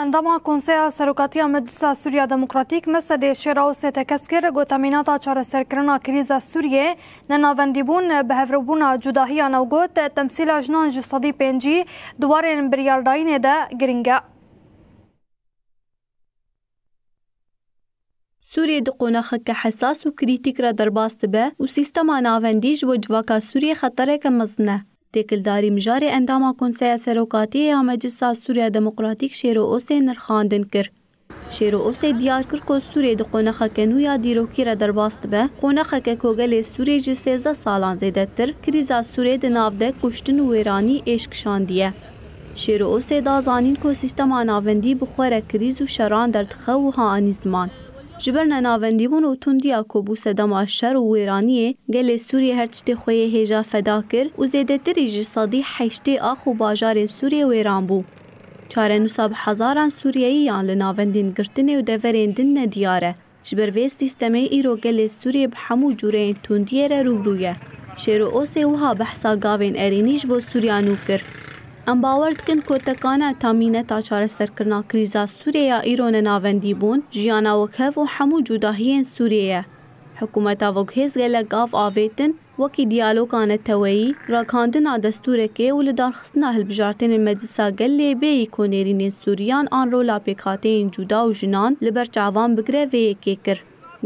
انداما کنسیا سروکاتیا مجلس سوریا دموکراتیک مسد شراو ستکسکر گوتامیناتا چار سرکرنا کریزا سوریه نناوندیبون به هفروبونا جداهی نوگوت تمثیل جنان جسدی پنجی دوارین بریالداین ده گرینگا. سوریه د قوناخک حساس و کریتیک را درباست به و سیستما ناوندیج و جواکا سوریه خطره که مزنه. تکلداری مجار انداما کنسیا سروکاتی یا مجلس سوریا دموکراتیک شیرو اوسه نرخاندن کر. شیرو اوسه دیار کر که سوریه د قوناخک نویا دیروکی را درباست به قوناخک کوگل سوریه جی 13 سالان زیده تر کریزا سوریه د نافده کشتن و ویرانی اشکشاندیه. شیرو اوسه دازانین که سیستما ناوندی بخوره کریز و شران در تخو و هانی زمان. جبرنا ناوندیبون و تندیا کوبوس دما شر و ویرانیه گل سوریه هرچت خوی هجا فدا کر و زیده تری جسادی حشتی آخو باجار سوریه ویران بو. چاره نصاب هزاران سوریهیان لناوندین گرتنه و دورین دن دیاره. جبر وی سیستمه ایرو گل سوریه بحمو جورین تندیه را روبرویه. شیرو اوسه وها بحثا گاوین ارینیش بو سوریانو کر. ام باورد کن که تکانه تامینه تا چاره سرکرنا کریزا سوریه ایران ناوندیبون جیانا وکهف و حمو جداهین سوریه. حکومتا وگهز گله گاف آویتن وکی دیالوگان تویی راکاندنا دستور که و لدار خصنا هلبجارتین المجلسا گله بیئی کنیرین سوریان آن رو لاپیکاتین جدا و جنان لبر چعوان بگره وی کر.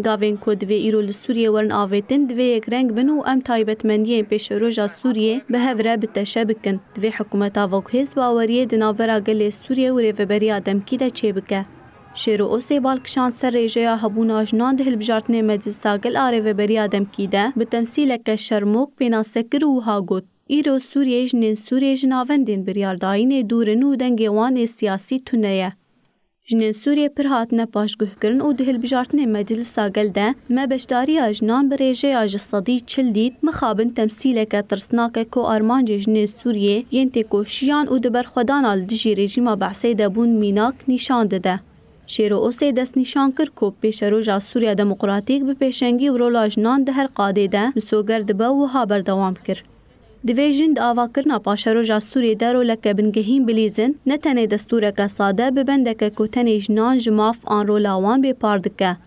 گاوین کو دوی ایرو لسوریه ورن آویتن دوی یک رنگ بنو ام تایبت منیه پیش روژا سوریه به هفره بتشه بکن. دوی حکومتا وگهز باوریه دناورا گله سوریه و ریوبری آدم کی ده چه بکه. شیرو اوسه بالکشان سر ریجه هبونا جنان ده هلبجارتن مجلسا گل ریوبری آدم کی ده به تمثیل که شرموک پینا سکر و ها گوت. ایرو سوریه جنین سوریه جناوندین بریارداین دورنو دنگوان سیاسی تونه. جنین سوریه پر هاتنه پاشگوه کرن و ده هلبجارتن مجلسا گل ده ما بشداری جنان بریجه جسدی چل دید مخابن تمثیل که ترسناک کو آرمان جنین سوریه ینتی کوشیان و دبر خودان آل دجی رژیم بعثه دبون میناک نشان ده. شیرو اوسه دست نشان کر کو پیش روژا سوریا دموکراتیک به پیشنگی و رولا جنان ده هر قاده ده نسوگرد به و ها بردوام کر. دویژن دعوا کرنا پاش روژا سوریه ده رو لکه بنگهین بلیزن نتنه دستوره که ساده ببنده که کتن جنان جماف آن رو لاوان بپاردکه.